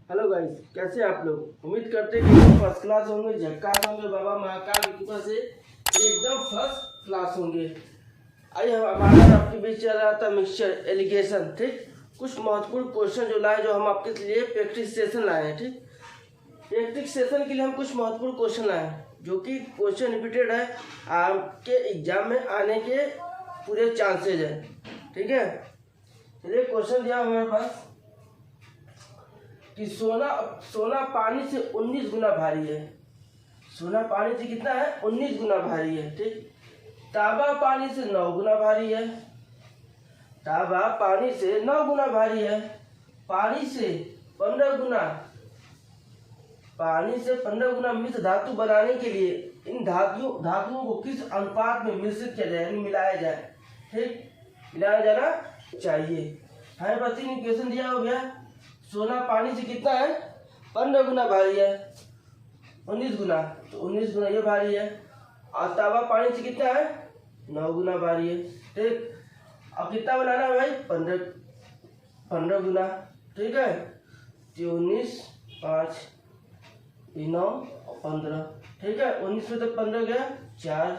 Hello guys, कैसे हैं आप लोग। उम्मीद करते हैं कि फर्स्ट क्लास होंगे, झक्कास होंगे, बाबा महाकाल की कृपा से एकदम फर्स्ट क्लास होंगे। आइए हमारा आपके बीच चल रहा था मिक्सचर एलिगेशन। ठीक, कुछ महत्वपूर्ण क्वेश्चन जो लाए, जो हम आपके लिए प्रैक्टिस सेशन लाए हैं। ठीक, प्रैक्टिस सेशन के लिए हम कुछ महत्वपूर्ण क्वेश्चन लाए हैं, जो कि क्वेश्चन रिपीटेड है, आपके एग्जाम में आने के पूरे चांसेज है। ठीक है, चलिए क्वेश्चन दिया हमारे पास कि सोना सोना पानी से 19 गुना भारी है। सोना पानी से कितना है? 19 गुना भारी है। ठीक, तांबा पानी से 9 गुना भारी है। तांबा पानी से 9 गुना भारी है। पानी से 15 गुना मिश्र धातु बनाने के लिए इन धातुओं को किस अनुपात में मिश्रित किया जाए, मिलाया जाए। ठीक, मिलाया जाना चाहिए। हमें बस इक्वेशन दिया हो गया। सोना पानी से कितना है? 15 गुना भारी है। 19 गुना, तो 19 गुना ये भारी है। और तांबा पानी से कितना है? 9 गुना भारी है। ठीक, अब कितना बनाना है भाई? 15 गुना। ठीक है, 19 5 9 और 15। ठीक है, 19 में तो 15 गया 4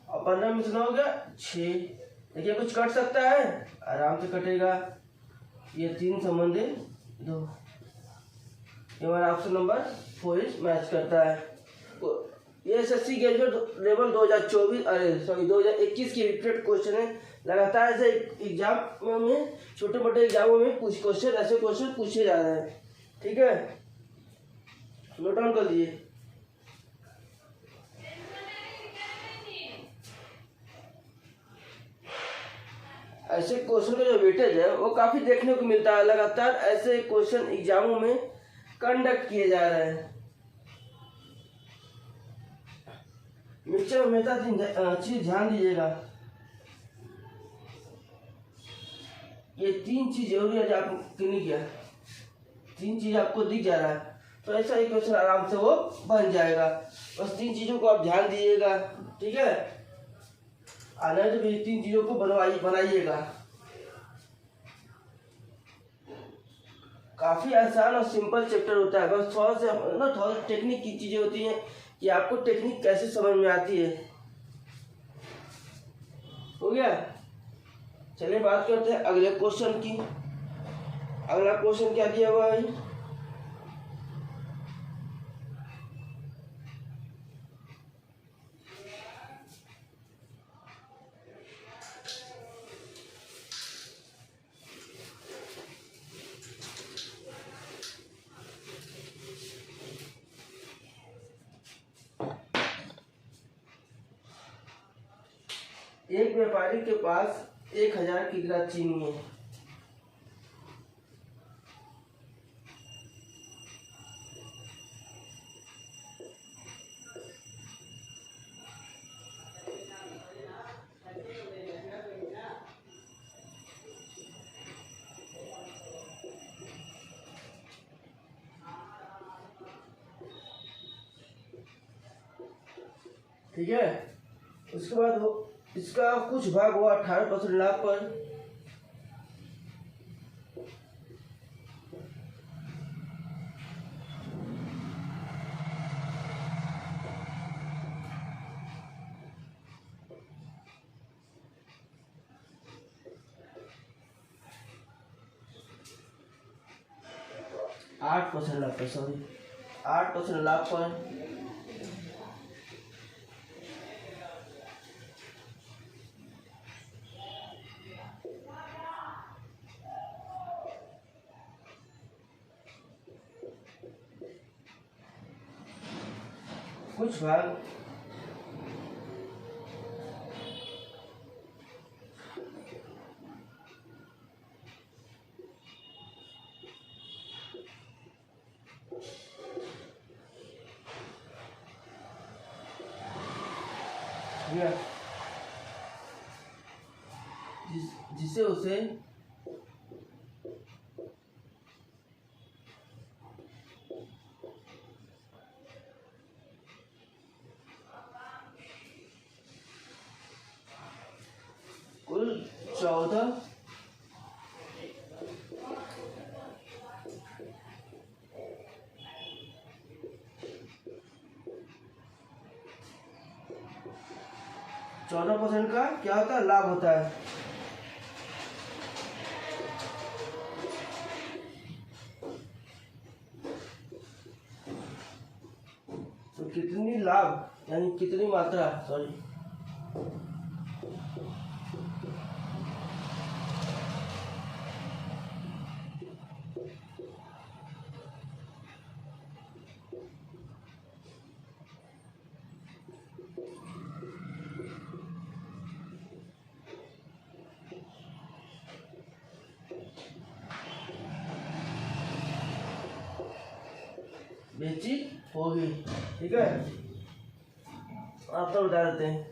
और 15 में से 9 गया 6। देखिए कुछ कट सकता है, आराम से कटेगा। ये 3 संबंधी 2, ये हमारा ऑप्शन नंबर 4 मैच करता है। ये एसएससी ग्रेजुएट लेवल 2021 की रिपीटेड क्वेश्चन है। लगातार ऐसे एग्जाम में, छोटे मोटे एग्जामों में कुछ क्वेश्चन ऐसे क्वेश्चन पूछे जा रहे हैं। ठीक है, नोट डाउन कर लीजिए। ऐसे क्वेश्चन का जो वेटेज है वो काफी देखने को मिलता है। लगातार ऐसे क्वेश्चन एग्जामों में कंडक्ट किए जा रहे हैं। मिक्सचर में हमेशा चीज ध्यान दीजिएगा, ये 3 चीज जरूरी है जो आपने नहीं किया। 3 चीज आपको दिख जा रहा है, तो ऐसा ही क्वेश्चन आराम से वो बन जाएगा। बस 3 चीजों को आप ध्यान दीजिएगा। ठीक है, आना है तो 3 चीजों को बनाइएगा। काफी आसान और सिंपल चैप्टर होता है। बस थोड़ा टेक्निक की चीजें होती हैं कि आपको टेक्निक कैसे समझ में आती है। हो गया, चलिए बात करते हैं अगले क्वेश्चन की। अगला क्वेश्चन क्या दिया हुआ है? एक व्यापारी के पास 1000 किग्रा चीनी है। ठीक है, उसके बाद वो इसका कुछ भाग हुआ 18% लाभ पर। आठ परसेंट लाभ पर, सॉरी 8% लाभ पर। कुछ भाग जिसे उसे कुल 14 14% का क्या होता है, लाभ होता है। तो कितनी लाभ यानी कितनी मात्रा, सॉरी, बेची होगी। ठीक है, आप तो बता देते हैं।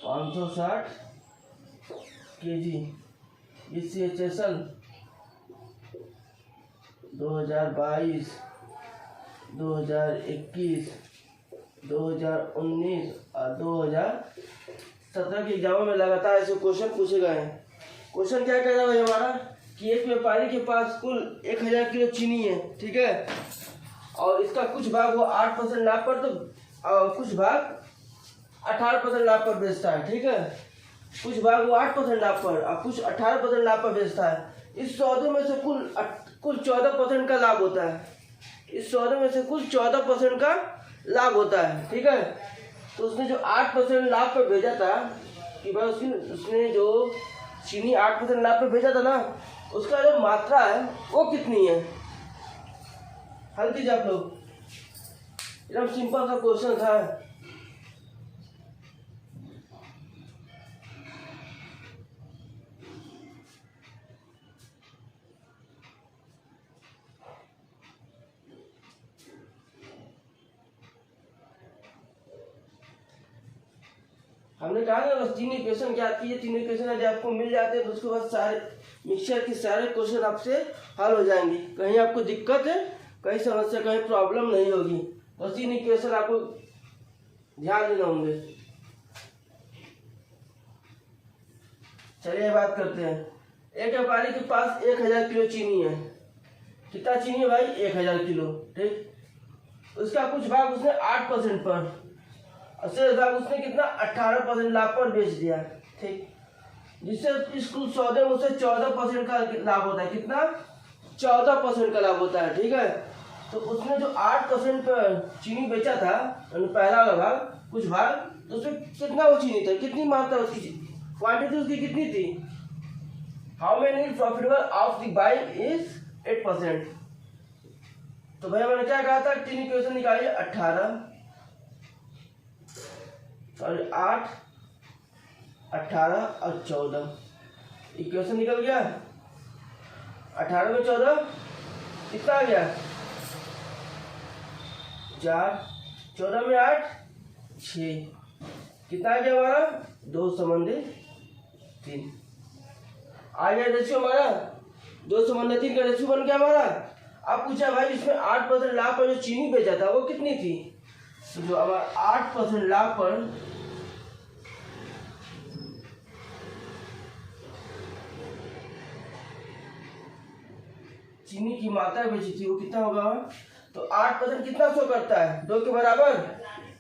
पाँच सौ 60 kg ECHSL 2022, 2021, 2019 और 2017 के एग्जामों में लगातार ऐसे क्वेश्चन पूछे गए हैं। क्वेश्चन क्या कह रहा है भाई हमारा कि एक व्यापारी के पास कुल 1000 किलो चीनी है। ठीक है, और इसका कुछ भाग वो 8% लाभ पर, तो और कुछ भाग 18% लाभ पर बेचता है। ठीक है, कुछ भाग वो 8% लाभ पर और कुछ 18% लाभ पर बेचता है। इस सौदे में से कुल 14% का लाभ होता है। इस सौदे में से कुल 14% का लाभ होता है। ठीक है, तो उसने जो 8% लाभ पर भेजा था कि भाई उसने जो चीनी 8% लाभ पर भेजा था ना, उसका जो मात्रा है वो कितनी है। हल कीजिए आप लोग, एकदम सिंपल सा क्वेश्चन था। हमने कहा ना बस 3 इक्वेशन ज्ञात कीजिए। 3 इक्वेशन यदि आपको मिल जाते हैं तो उसके बाद सारे मिक्सचर के सारे क्वेश्चन आपसे हल हो जाएंगे। कहीं आपको दिक्कत है, कहीं समस्या, कहीं प्रॉब्लम नहीं होगी। बस 3 इक्वेशन आपको ध्यान देना होंगे। चलिए बात करते हैं। एक व्यापारी के पास 1000 किलो चीनी है। कितना चीनी है भाई? 1000 किलो। ठीक, उसका कुछ भाग उसने 8% पर, शेष भाग उसने कितना 18% लाभ पर बेच दिया। ठीक, जिससे इस कुल सौदे में उसे 14% का लाभ होता है। कितना? 14% का लाभ होता है। ठीक है, तो उसने जो 8% पर चीनी बेचा था, पहला वाला भाग, कुछ भाग, तो उसमें कितना वो चीनी था, कितनी मात्रा उसकी क्वांटिटी उसकी कितनी थी? How many profitable of the buying is 8%। तो भाई मैंने क्या कहा था, 3 इक्वेशन निकालिए। 8, 18 और 14 इक्वेशन निकल गया। 18 में 14 कितना आ गया? 4, 14 में 8 6, कितना आ गया हमारा? 2:3 आ गया रेशियो हमारा। 2:3 का रेशियो बन गया हमारा। अब पूछा भाई इसमें 8% लाभ पर जो चीनी बेचा था वो कितनी थी? तो जो हमारा 8% लाभ पर चीनी की मात्रा बेची थी वो कितना होगा? तो 8% कितना शो करता है? 2 के बराबर।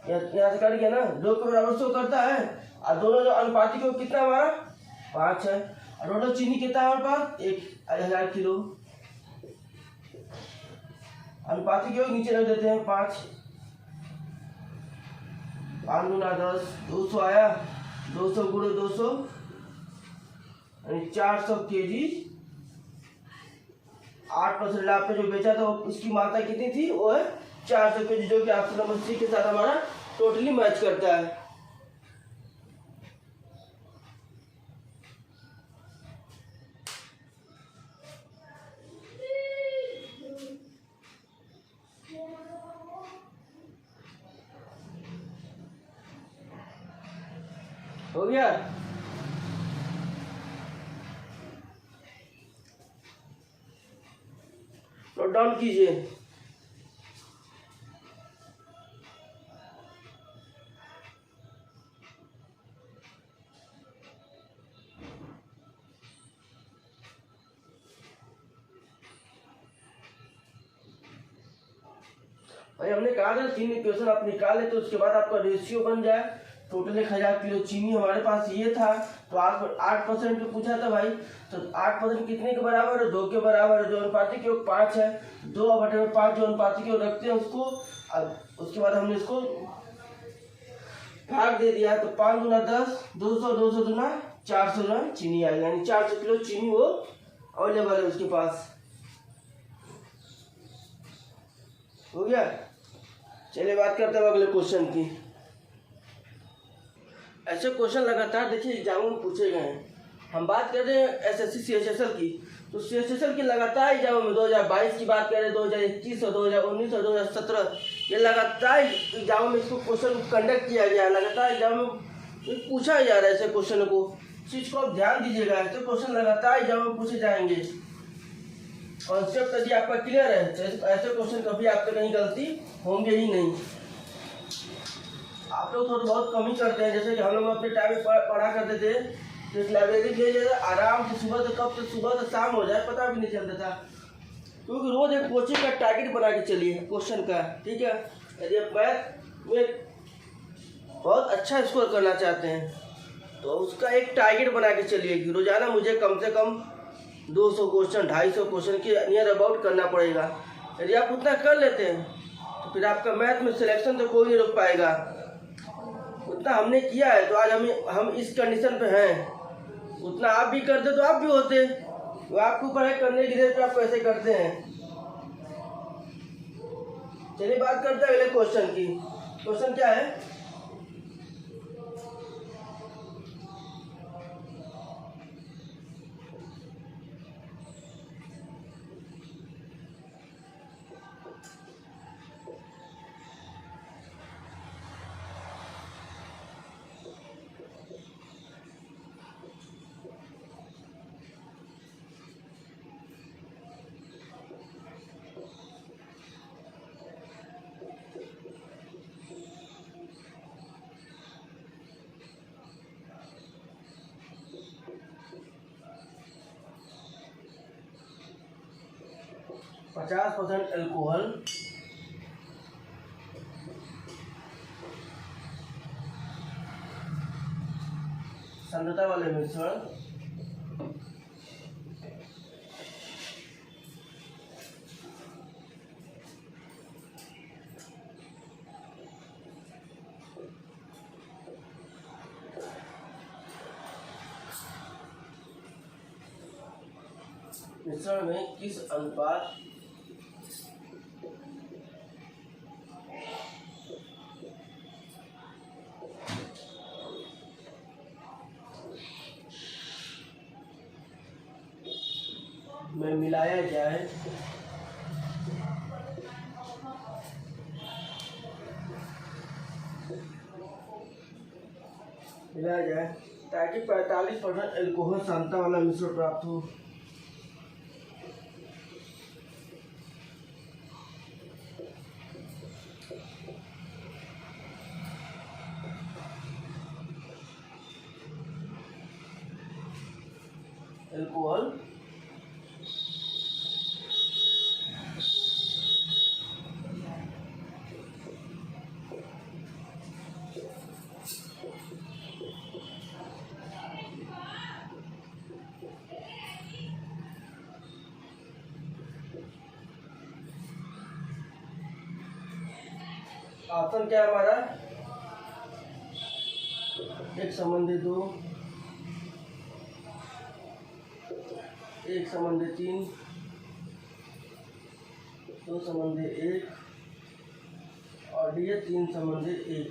यहाँ से कर गया ना, 2 के बराबर शो करता है। और दोनों जो अनुपातिक है वो कितना हमारा? 5 है। और टोटल चीनी कितना है हमारे पास? 1000 किलो। अनुपातिक योग नीचे रख देते हैं 5, 5 गुना 10, 200 आया। 200 गुणे 200 यानी 400 kg 8% लाभ पे जो बेचा था उसकी मात्रा कितनी थी? वो है 400 kg, जो कि ऑप्शन नंबर सी के साथ हमारा टोटली मैच करता है। हो गया? नोट नोट डाउन कीजिए। भाई हमने कहा था चीनी इक्वेशन आप निकाल ले तो उसके बाद आपका रेशियो बन जाए। टोटल 1000 किलो चीनी हमारे पास ये था, तो 8% पे पूछा था भाई, तो 8% कितने के बराबर है? 2 के बराबर है। जो अनुपातिक योग 5 है, 2/5 जो अनुपातिक योग रखते हैं उसको। अब उसके बाद हमने इसको भाग दे दिया, तो 5 गुना 10, 200, 200 गुना 400 जो चीनी आएगा, यानी 400 किलो चीनी वो अवेलेबल है उसके पास। हो गया। चलिए बात करते हैं अगले क्वेश्चन की। ऐसे क्वेश्चन लगातार देखिए एग्जामों में पूछे गए हैं। हम बात कर रहे हैं एसएससी सीएचएसएल की, तो सीएचएसएल की लगातार एग्जामों में 2022 की बात करें, 2021 और 2019 और 2017 ये लगातार एग्जामों में इसको क्वेश्चन कंडक्ट किया गया है। लगातार एग्जाम में पूछा जा रहा है ऐसे क्वेश्चन को। इस चीज़ को आप ध्यान दीजिएगा, ऐसे क्वेश्चन लगातार एग्जाम में पूछे जाएंगे। कॉन्सेप्ट यदि आपका क्लियर है तो ऐसे क्वेश्चन कभी आपसे कहीं गलती होंगे ही नहीं। आप लोग थोड़ा बहुत कम ही करते हैं, जैसे कि हम लोग अपने टाइम में पढ़ा करते थे, तो लाइब्रेरी भेज जाए आराम से, सुबह से कब से सुबह से शाम हो जाए पता भी नहीं चलता था, क्योंकि रोज एक कोचिंग का टारगेट बना के चलिए क्वेश्चन का। ठीक है, यदि आप मैथ में बहुत अच्छा स्कोर करना चाहते हैं तो उसका एक टारगेट बना के चलिए कि रोजाना मुझे कम से कम 200 क्वेश्चन 250 क्वेश्चन के नियर अबाउट करना पड़ेगा। यदि आप उतना कर लेते हैं तो फिर आपका मैथ में सिलेक्शन तो कोई नहीं रोक पाएगा। उतना हमने किया है तो आज हम इस कंडीशन पे हैं। उतना आप भी करते तो आप भी होते, तो आपको पढ़ाई करने की देर पे आप कैसे करते हैं। चलिए बात करते हैं अगले क्वेश्चन की। क्वेश्चन क्या है? %50 अल्कोहल सांद्रता वाले मिश्रण में किस अनुपात में मिलाया जाए ताकि 45% अल्कोहल सांद्रता वाला मिश्रण प्राप्त हो। अल्कोहल ऑप्शन क्या है हमारा? 1:2, 1:3, 2:1 और डी है 3:1।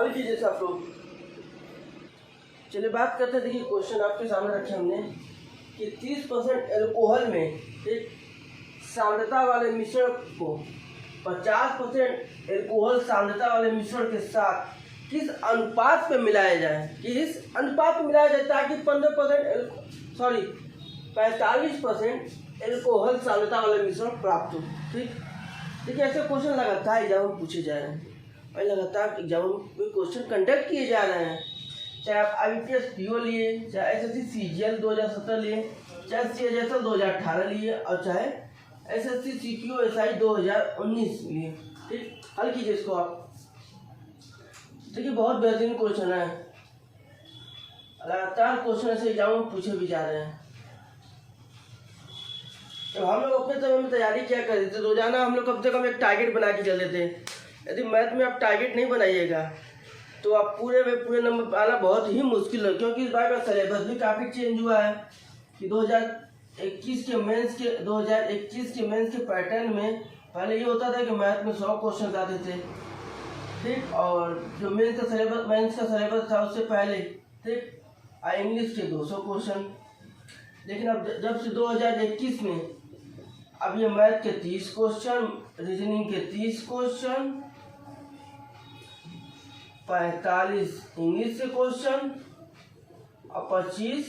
हल कीजिए सब लोग। चलिए बात करते हैं। देखिए क्वेश्चन आपके सामने रखे हमने कि 30% एल्कोहल में एक सांद्रता वाले मिश्रण को 50% एल्कोहल सांद्रता वाले मिश्रण के साथ किस अनुपात पे मिलाया जाए, किस अनुपात पे मिलाया जाए ताकि 45% एल्कोहल सांद्रता वाले मिश्रण प्राप्त हो। ठीक, देखिए ऐसे क्वेश्चन लगातार एग्जाम में पूछे जा रहे हैं और लगातार एग्जाम में क्वेश्चन कंडक्ट किए जा रहे हैं। चाहे आप IBPS PO लिए, चाहे SSC CGL 2017 लिए, चाहे CHSL 2018 लिए और चाहे SSC CPO SI 2019 लिए। ठीक, हल कीजिए इसको आप। देखिए बहुत बेहतरीन क्वेश्चन है, लगातार क्वेश्चन ऐसे एग्जाम में पूछे भी जा रहे हैं। तो हम लोग अपने समय में तैयारी क्या कर रहे थे, रोजाना हम लोग कम से कम एक टारगेट बना के चलते थे। यदि मैथ में आप टारगेट नहीं बनाइएगा तो आप पूरे में पूरे नंबर पाना बहुत ही मुश्किल है, क्योंकि इस बार का सिलेबस भी काफ़ी चेंज हुआ है कि 2021 के मेंस के पैटर्न में पहले ये होता था कि मैथ में 100 क्वेश्चन आते थे। ठीक, और जो मेंस का सिलेबस था उससे पहले, ठीक, इंग्लिश के 200 क्वेश्चन। लेकिन अब जब से 2021 में अब ये मैथ के 30 क्वेश्चन, रीजनिंग के 30 क्वेश्चन, 45 इंग्लिश के क्वेश्चन और 25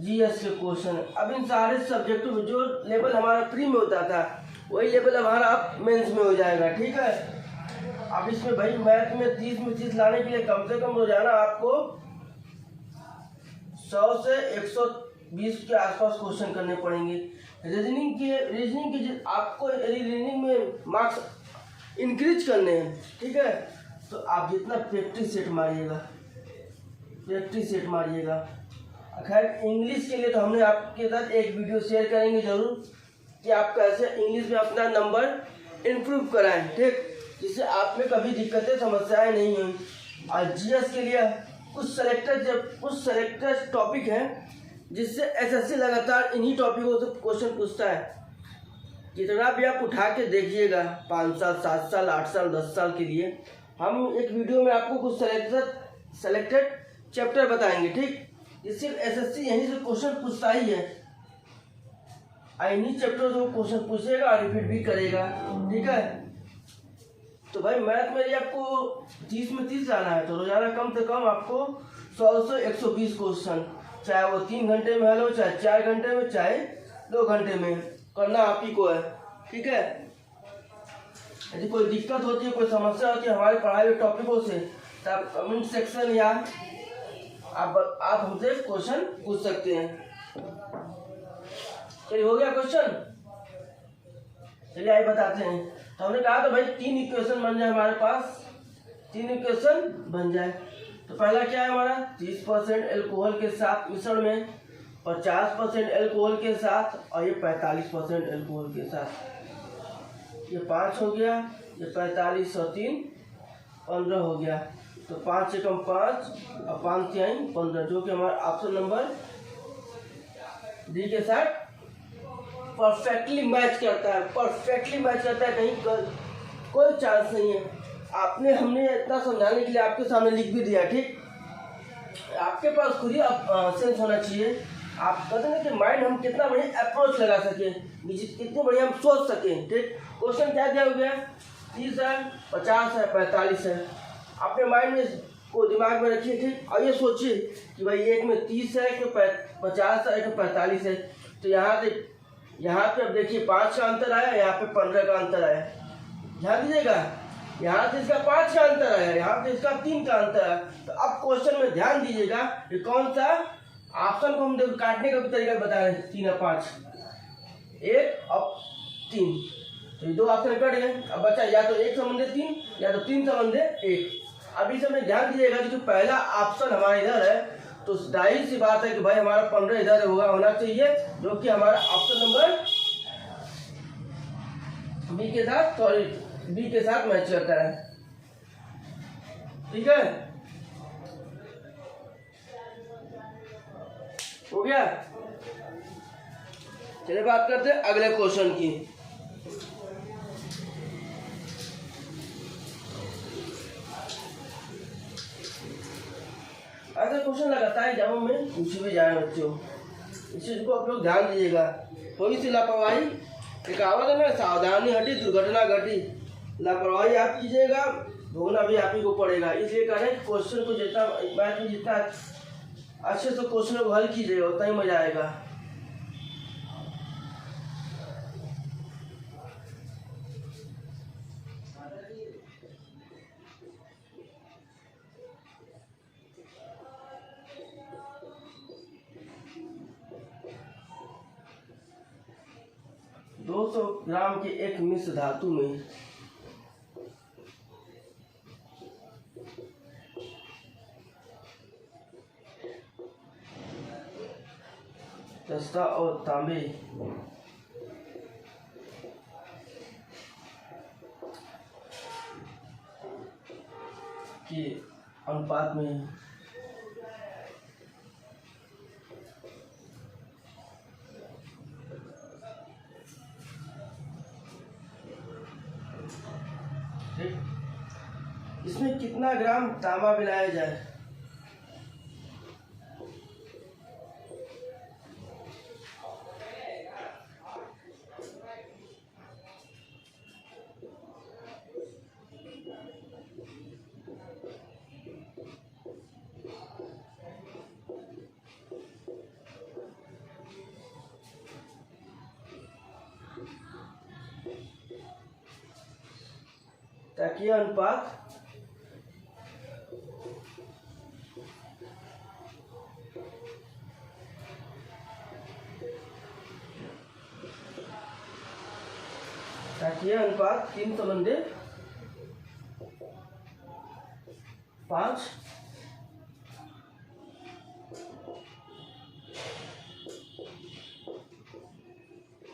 GS के क्वेश्चन। अब इन सारे सब्जेक्टों में जो लेवल हमारा प्री में होता था वही लेवल हमारा अब मेंस में हो जाएगा। ठीक है, अब इसमें भाई मैथ में 30 में 30 लाने के लिए कम से कम रोजाना आपको 100 से 120 के आसपास क्वेश्चन करने पड़ेंगे। रीजनिंग के आपको रीजनिंग में मार्क्स इंक्रीज करने हैं, ठीक है, तो आप जितना प्रैक्टिस सेट मारिएगा। खैर इंग्लिश के लिए तो हमने आपके साथ एक वीडियो शेयर करेंगे जरूर कि आप कैसे इंग्लिश में अपना नंबर इम्प्रूव कराएं, ठीक, जिससे आप में कभी दिक्कतें समस्याएं नहीं हुई। और GS के लिए कुछ सेलेक्टेड टॉपिक हैं जिससे SSC लगातार इन्हीं टॉपिकों से क्वेश्चन पूछता है। जितना भी आप उठा के देखिएगा 5 साल 7 साल 8 साल 10 साल के लिए, हम एक वीडियो में आपको कुछ सेलेक्टेड चैप्टर बताएंगे, ठीक, जिससे SSC यहीं से क्वेश्चन पूछता ही है। इन्हीं चैप्टर से क्वेश्चन पूछेगा और रिपीट भी करेगा। ठीक है, तो भाई मैथ में आपको 30 में 30 लाना है तो रोजाना कम से कम आपको 100 से 120 क्वेश्चन, चाहे वो 3 घंटे में हल हो, चाहे 4 घंटे में, चाहे 2 घंटे में, करना आप ही को है। ठीक है, यदि कोई दिक्कत होती है, कोई समस्या होती है हमारे पढ़ाई हुए टॉपिकों से, तो आप कमेंट सेक्शन या आप हमसे क्वेश्चन पूछ सकते हैं। चलिए हो गया क्वेश्चन, चलिए आइए बताते हैं। तो हमने कहा तो भाई 3 इक्वेशन बन जाए हमारे पास, 3 इक्वेशन बन जाए। तो पहला क्या है हमारा 30% एल्कोहल के साथ मिश्रण में 50% एल्कोहल के साथ और ये 45% एल्कोहल के साथ। ये 5 हो गया, ये 45 और 3 15 हो गया। तो 5 से कम 5 और 5 3 15, जो कि हमारा ऑप्शन नंबर डी के साथ परफेक्टली मैच करता है, कहीं कोई चांस नहीं है। हमने इतना समझाने के लिए आपके सामने लिख भी दिया, ठीक, आपके पास खुद ही सेंस होना चाहिए। आप कहते हैं कि माइंड हम कितना बढ़िया अप्रोच लगा सके, कितने बढ़िया हम सोच सकें। ठीक, क्वेश्चन क्या हो गया 30 है, 50 है, 45 है, अपने माइंड में को दिमाग में रखिए। ठीक, और ये सोचिए कि भाई एक में 30 है, एक में 50 है, एक में 45 है। तो यहाँ पे अब देखिए 5 का अंतर आया, यहाँ पे 15 का अंतर आया। ध्यान दीजिएगा, यहाँ से इसका 5 का अंतर आया, यहाँ से इसका 3 का अंतर आया। तो अब क्वेश्चन में ध्यान दीजिएगा कि कौन सा ऑप्शन को हम देखो काटने का भी तरीका बता रहे हैं। 3 और 5, 1 और 3, तो ये 2 ऑप्शन कट गए। अब बचा या तो 1 संबंधित 3 या तो 3 संबंधित 1। अभी से में ध्यान दीजिएगा जो पहला ऑप्शन हमारा इधर है, तो जाहिर सी बात है कि भाई हमारा 15 इधर होना चाहिए, जो कि हमारा ऑप्शन नंबर बी के साथ मैच करता है। ठीक है, हो गया। चलिए बात करते हैं अगले क्वेश्चन की। क्वेश्चन लगातार एग्जामों में पूछे भी जाए बच्चों, इस चीज को आप लोग ध्यान दीजिएगा। थोड़ी सी लापरवाही, एक कहावत है ना, सावधानी हटी दुर्घटना घटी। लापरवाही आप कीजिएगा, भोगना भी आप ही को पड़ेगा। इसलिए करें क्वेश्चन को जितना मैथ में जितना अच्छे से क्वेश्चन को हल कीजिएगा उतना ही मजा आएगा। दो 200 ग्राम के एक मिश्र धातु में जस्ता और तांबे के अनुपात में इसमें कितना ग्राम तांबा मिलाया जाए? ताकि यह अनुपात ताकि यह अनुपात 3:5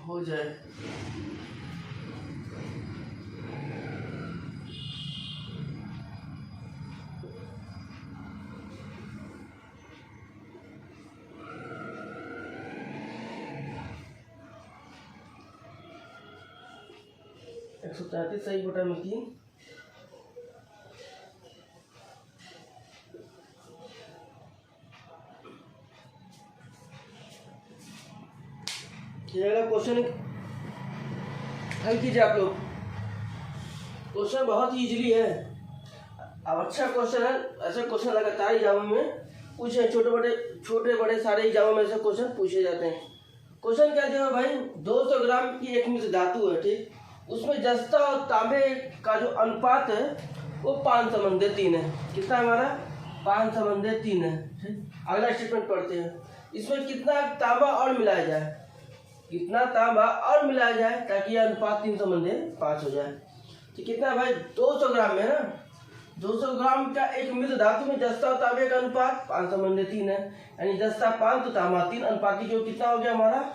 हो जाए। एक 133 सही बटा में 3 क्वेश्चन हल कीजिए आप लोग। क्वेश्चन बहुत ही इजीली है, अब अच्छा क्वेश्चन है। ऐसे क्वेश्चन लगातार एग्जाम में पूछे, छोटे बड़े सारे एग्जामों में ऐसे क्वेश्चन पूछे जाते हैं। क्वेश्चन क्या दिया भाई, 200 ग्राम की एक मिश्र धातु है, ठीक, उसमें जस्ता और तांबे का जो अनुपात है वो 5:3 है। कितना हमारा 5:3 है, ठीक। अगला स्टेटमेंट पढ़ते हैं, इसमें कितना तांबा और मिलाया जाए, कितना तांबा और मिलाया जाए ताकि यह अनुपात 3:5 हो जाए। तो कितना भाई 200 ग्राम में ना, 200 ग्राम का एक मिश्र धातु में जस्ता और तांबे का अनुपात 5:3 है, यानी जस्ता 5 तो तांबा 3, अनुपात की कितना हो गया हमारा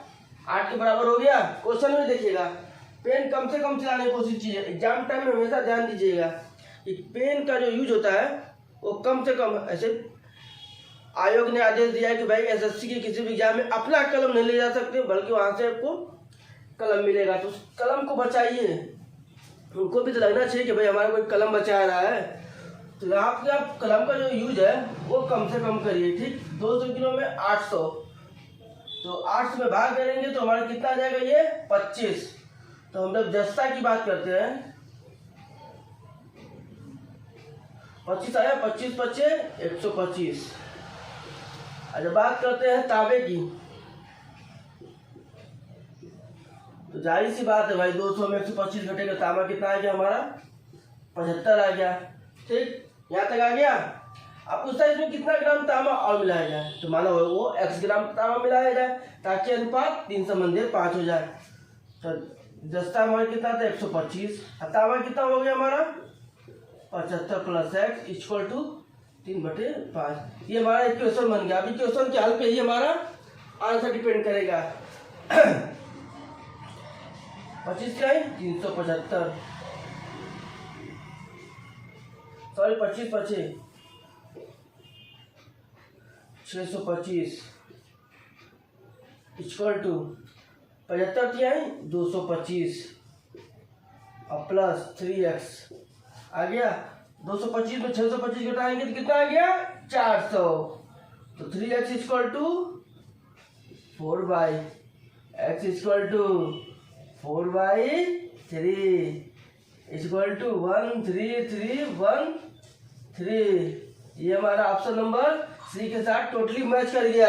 8 के बराबर हो गया। क्वेश्चन में देखिएगा, पेन कम से कम चलाने की कोशिश कीजिए। एग्जाम टाइम में हमेशा ध्यान दीजिएगा कि पेन का जो यूज होता है वो कम से कम, ऐसे आयोग ने आदेश दिया है कि भाई एसएससी के किसी भी एग्जाम में अपना कलम नहीं ले जा सकते, बल्कि वहां से आपको कलम मिलेगा, तो उस कलम को बचाइए। उनको भी तो लगना चाहिए कि भाई हमारा कोई कलम बचा रहा है, तो आप कलम का जो यूज है वो कम से कम करिए, ठीक। 200 किलो में 800, तो 800 में भाग करेंगे तो हमारा कितना आ जाएगा, ये 25। तो हम लोग जस्ता की बात करते हैं, 25 आया, 25 × 125। अच्छा, बात करते हैं तांबे की, तो जाहिर सी बात है भाई 200 में 125 घटेगा, तांबा कितना आ गया हमारा 75 आ गया, ठीक। यहाँ तक आ गया। अब पूछता है इसमें कितना ग्राम तांबा और मिलाया जाए, तो माना वो x ग्राम तांबा मिलाया जाए ताकि अनुपात 3:5 हो जाए। तो जस्ता हमारा कितना था 125, तांबा कितना हो गया हमारा 75 + x = 3/5। ये हमारा इक्वेशन बन गया। अब इक्वेशन के हल पे ही हमारा आंसर डिपेंड करेगा। 25 क्या है 375, सॉरी 25 × 625 = 75 क्या है 225 और प्लस 3x आ गया। 225 में 625 घटाएंगे तो कितना आ गया 400। तो 3x equal to 4y, x equal to 4/3 equal to 1 3 3 1 3। ये हमारा ऑप्शन नंबर सी के साथ टोटली मैच कर गया,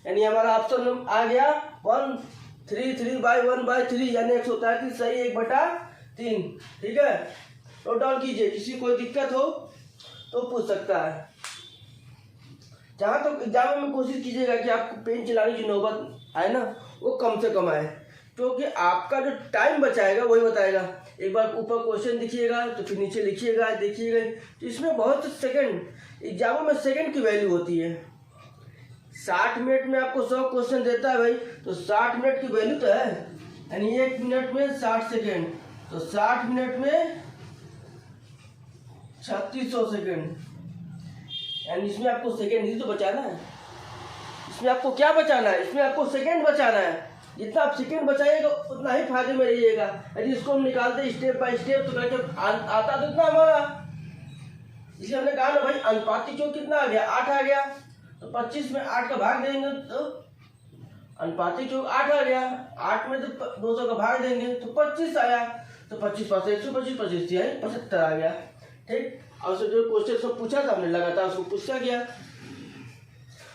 यानी हमारा ऑप्शन आ गया 133/1/3 यानी 133 सही 1/3। ठीक है, नोट डाउन कीजिए, किसी कोई दिक्कत हो तो पूछ सकता है। जहाँ तक एग्जाम में कोशिश कीजिएगा कि आपको पेन चलाने की नौबत आए ना वो कम से कम आए, क्योंकि आपका जो टाइम बचाएगा वही बताएगा। एक बार ऊपर क्वेश्चन दिखिएगा तो फिर नीचे लिखिएगा, देखिएगा, तो इसमें बहुत से सेकंड, एग्जामों में सेकंड की वैल्यू होती है। 60 मिनट में आपको 100 क्वेश्चन देता है भाई, तो 60 मिनट की वैल्यू तो है, यानी 1 मिनट में 60 सेकेंड, तो 60 मिनट में 3600 सेकेंड, यानी इसमें आपको सेकेंड ही तो बचाना है। इसमें आपको क्या बचाना है? इसमें आपको सेकेंड बचाना है। जितना आप सेकेंड बचाइएगा उतना ही फायदे में रहिएगा। यदि इसको हम निकालते स्टेप बाय स्टेप तो करके आता तो इतना हमारा, इसलिए हमने कहा ना भाई अनुपातिक योग कितना आ गया, 8 आ गया, तो 25 में 8 का भाग देंगे तो अनुपातिक योग 8 आ गया, 8 में तो 200 का भाग देंगे तो 25 आया, तो 25 पास 125 25 75 आ गया। ठीक, और उससे जो क्वेश्चन सब पूछा था हमने लगातार उसको पूछा गया,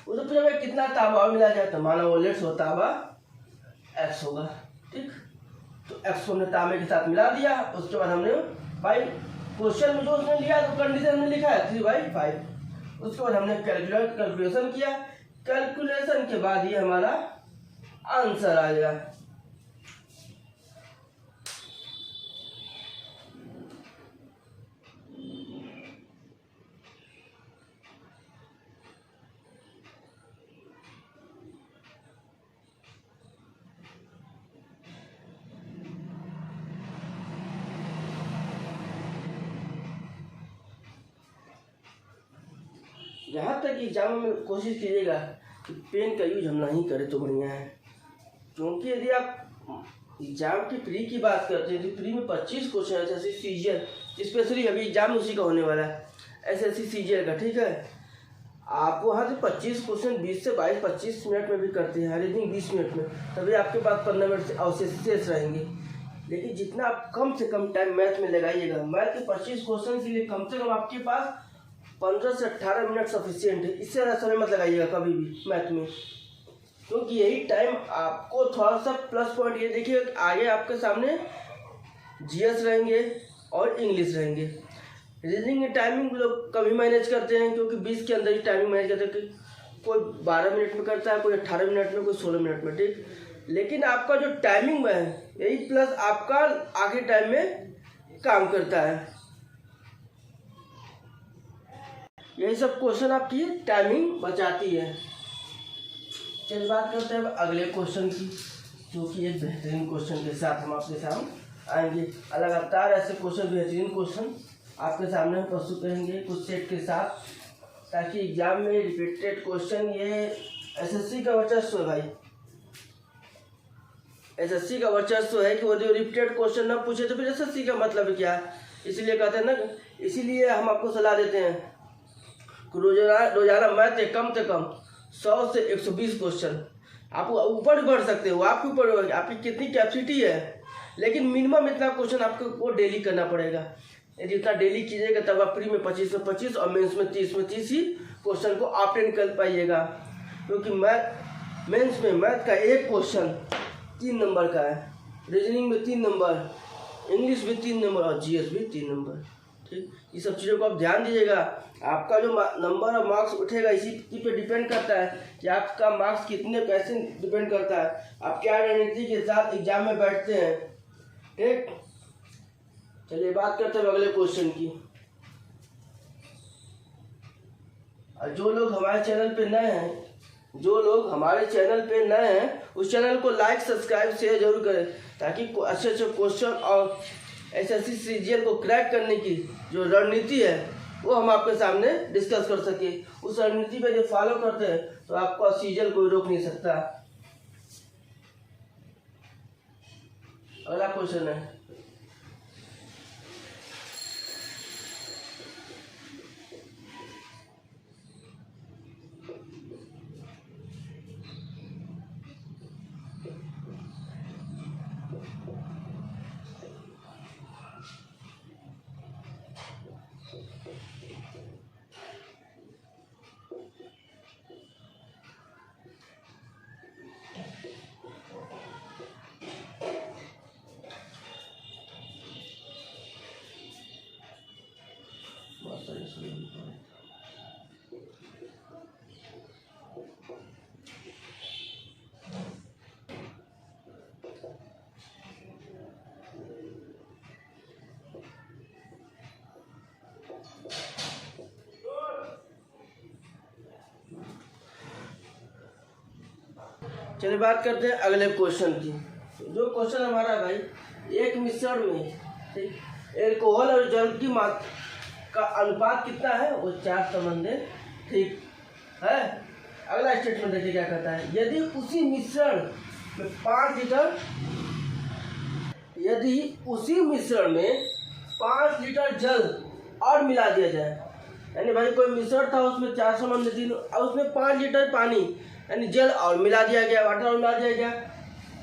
उसको पूछा भाई कितना तांबा मिला जाए, तो माना वो लेट्स हो तांबा x होगा। ठीक, तो x को हमने तांबे के साथ मिला दिया। उसके बाद हमने भाई क्वेश्चन में जो उसने लिया तो कंडीशन में लिखा है 3/5। उसके बाद हमने कैलकुलेशन किया, कैलकुलेशन के बाद ये हमारा आंसर आ गया। जहाँ तक एग्जाम में कोशिश कीजिएगा कि पेन का यूज हम नहीं करें तो बढ़िया है, क्योंकि यदि आप एग्जाम की प्री की बात करते हैं तो प्री में 25 क्वेश्चन है, जैसे सीजीएल स्पेशली अभी एग्जाम उसी का होने वाला है, एसएससी सीजीएल का। ठीक है, आप वहाँ से 25 क्वेश्चन 20 से 22-25 मिनट में भी करते हैं, हर एक दिन 20 मिनट में, तभी आपके पास 15 मिनट से अवशेष रहेंगे। लेकिन जितना आप कम से कम टाइम मैथ में लगाइएगा, मैथ के 25 क्वेश्चन के लिए कम से कम आपके पास 15 से 18 मिनट सफिशियंट है। इससे ज़्यादा समय मत लगाइएगा कभी भी मैथ में, क्योंकि यही टाइम आपको थोड़ा सा प्लस पॉइंट ये देखिए आगे आपके सामने जीएस रहेंगे और इंग्लिश रहेंगे। रीजनिंग की टाइमिंग लोग कभी मैनेज करते हैं, क्योंकि 20 के अंदर ही टाइमिंग मैनेज करते हैं, कोई 12 मिनट में करता है, कोई 18 मिनट में, कोई 16 मिनट में। ठीक, लेकिन आपका जो टाइमिंग में है यही प्लस आपका आगे टाइम में काम करता है। यही सब क्वेश्चन आपकी टाइमिंग बचाती है। चलिए बात करते हैं अगले क्वेश्चन की, जो कि एक बेहतरीन क्वेश्चन के साथ हम आपके सामने आएंगे। लगातार ऐसे क्वेश्चन, बेहतरीन क्वेश्चन आपके सामने प्रस्तुत करेंगे कुछ सेट के साथ, ताकि एग्जाम में रिपीटेड क्वेश्चन, ये एसएससी का वर्चस्व है भाई, एसएससी का वर्चस्व है कि वो जो रिपीटेड क्वेश्चन ना पूछे तो फिर एसएससी का मतलब क्या है। इसीलिए कहते हैं ना, इसीलिए हम आपको सलाह देते हैं रोजाना मैथ के कम से कम 100 से 120 क्वेश्चन। आप ऊपर भी बढ़ सकते हो, आपके ऊपर आपकी कितनी कैपेसिटी है, लेकिन मिनिमम इतना क्वेश्चन आपको वो डेली करना पड़ेगा। यदि इतना डेली कीजिएगा तब आप प्री में 25 में 25 और मेंस में 30 में 30 ही क्वेश्चन को अटेंड कर पाइएगा, क्योंकि मेंस में मैथ का एक क्वेश्चन 3 नंबर का है, रीजनिंग में 3 नंबर, इंग्लिश भी 3 नंबर और जीएस भी 3 नंबर। ठीक, ये सब चीज़ों को आप ध्यान दीजिएगा। आपका जो नंबर और मार्क्स उठेगा इसी पे डिपेंड करता है कि आपका मार्क्स कितने कैसे डिपेंड करता है, आप क्या रणनीति के साथ एग्जाम में बैठते हैं। ठीक, चलिए बात करते हैं अगले क्वेश्चन की। जो लोग हमारे चैनल पे नए हैं, उस चैनल को लाइक सब्सक्राइब शेयर जरूर करें, ताकि अच्छे अच्छे क्वेश्चन और एसएससी सीजीएल को क्रैक करने की जो रणनीति है वो हम आपके सामने डिस्कस कर सके। उस रणनीति पे जो फॉलो करते हैं तो आपको सीजीएल कोई रोक नहीं सकता। अगला क्वेश्चन है, चलिए बात करते हैं अगले क्वेश्चन की। जो क्वेश्चन हमारा भाई, एक मिश्रण में ठीक एल्कोहल और जल की मात्रा का अनुपात कितना है, वो 4:1 है। ठीक है। अगला स्टेटमेंट देखिए क्या कहता है, यदि उसी मिश्रण में 5 लीटर जल और मिला दिया जाए, यानी भाई कोई मिश्रण था उसमें 4:3 और उसमें 5 लीटर पानी यानी जल और मिला दिया गया, वाटर और मिला दिया गया,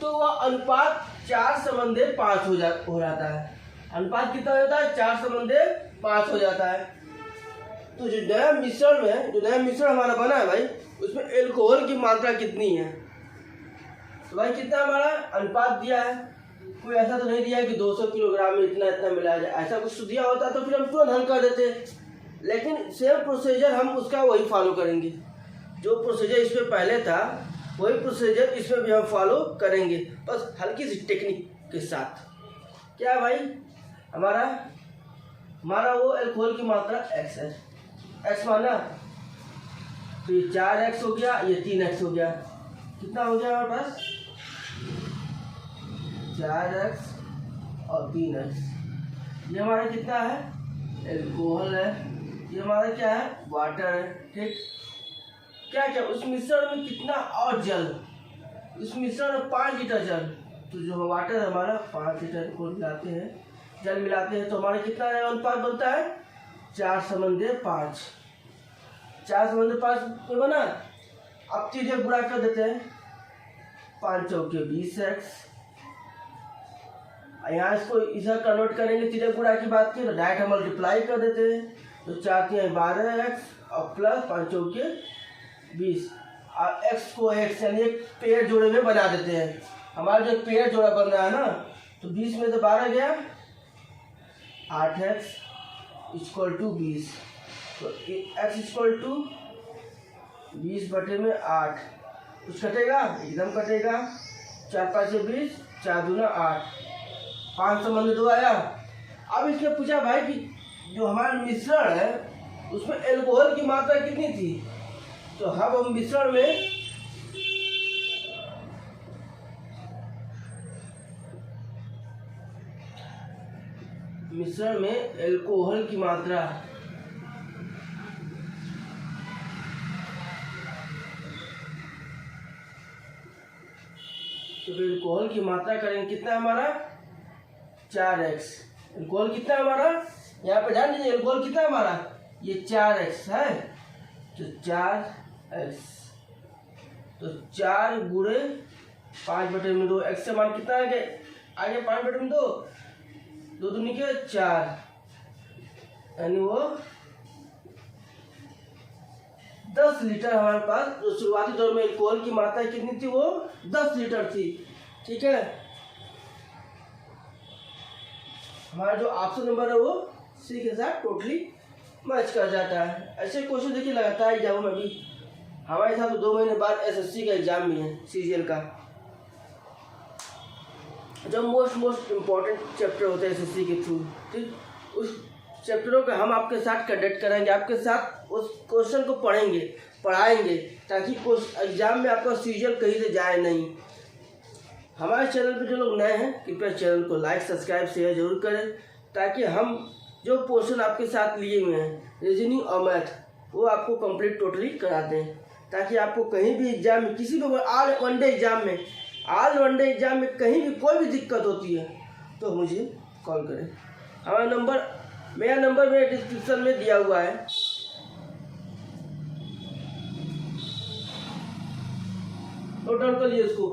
तो वह अनुपात 4:5 हो जाता है। अनुपात कितना हो जाता है, 4:5 हो जाता है। तो जो नया मिश्रण हमारा बना है भाई, उसमें एल्कोहल की मात्रा कितनी है, तो भाई कितना हमारा अनुपात दिया है। कोई ऐसा तो नहीं दिया है कि 200 किलोग्राम में इतना मिलाया जाए, ऐसा कुछ तो दिया होता तो फिर हम तुरंत हल कर देते। लेकिन सेम प्रोसीजर हम उसका वही फॉलो करेंगे, जो प्रोसीजर इसमें पहले था वही प्रोसीजर इसमें भी हम फॉलो करेंगे, बस हल्की सी टेक्निक के साथ। क्या भाई, हमारा वो एल्कोहल की मात्रा x है, x माना, तो ये 4x हो गया, ये 3x हो गया, कितना हो गया हमारे पास 4x और 3x। ये हमारा कितना है, एल्कोहल है, ये हमारा क्या है, वाटर है। ठीक, क्या उस मिश्रण में कितना और जल, इस मिश्रण में 5 लीटर जल, तो जो वाटर हमारा 5 लीटर को मिलाते हैं, जल मिलाते हैं, तो हमारा कितना अनुपात बनता है, 4:5। 4:5 में बना। अब चीजें गुणा कर देते हैं, 5 चौके 20x, यहाँ इसको इधर कन्वर्ट करेंगे, चीजें गुणा की बात की तो डायरेक्ट हम मल्टीप्लाई कर देते हैं, तो 4 12x और प्लस 5 चौके 20 और x को x यानी एक पेड़ जोड़े में बना देते हैं। हमारा जो पेड़ जोड़ा बन रहा है ना, तो 20 में से 12 गया, 8x = 20, तो x = 20/8, कुछ कटेगा, एकदम कटेगा, 4 5 20, 4 दूना 8, 5:2 आया। अब इसने पूछा भाई कि जो हमारा मिश्रण है उसमें एल्कोहल की मात्रा कितनी थी, तो हम मिश्रण में एल्कोहल की मात्रा, तो एल्कोहल की मात्रा करेंगे कितना हमारा, 4x। एल्कोहल कितना हमारा, यहाँ पे ध्यान दीजिए, एल्कोहल कितना हमारा, ये 4x है, तो 4x, तो 4 गुणे 5/2, x से मान कितना आगे 5/2, 2 दूनी के 4, यानी वो 10 लीटर हमारे पास जो शुरुआती दौर में एल्कोहल की मात्रा कितनी थी, वो 10 लीटर थी। ठीक है, हमारा जो ऑप्शन नंबर है वो सी के साथ टोटली मैच कर जाता है। ऐसे क्वेश्चन देखिए लगातार एग्जाम में, अभी हमारे साथ तो 2 महीने बाद एसएससी का एग्जाम भी है, सीजीएल का, जो मोस्ट इम्पोर्टेंट चैप्टर होते हैं एसएससी के थ्रू। ठीक, उस चैप्टरों का हम आपके साथ कंडक्ट कराएंगे, आपके साथ उस क्वेश्चन को पढ़ाएंगे, ताकि एग्जाम में आपका सीजीएल कहीं से जाए नहीं। हमारे चैनल पे जो लोग नए हैं, कृपया चैनल को लाइक सब्सक्राइब शेयर जरूर करें, ताकि हम जो पोर्शन आपके साथ लिए हुए हैं रीजनिंग और मैथ, वो आपको कंप्लीट टोटली करा दें, ताकि आपको कहीं भी एग्जाम में, किसी भी ऑल वन डे एग्जाम में कहीं भी कोई भी दिक्कत होती है तो मुझे कॉल करें। मेरा नंबर मेरे डिस्क्रिप्शन में दिया हुआ है। नोट डाउन कर लिए इसको।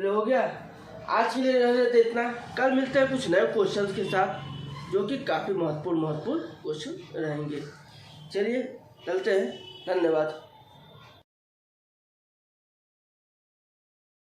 हो गया, आज के लिए रहने देते इतना। कल मिलते हैं कुछ नए क्वेश्चंस के साथ, जो कि काफ़ी महत्वपूर्ण क्वेश्चन रहेंगे। चलिए चलते हैं, धन्यवाद।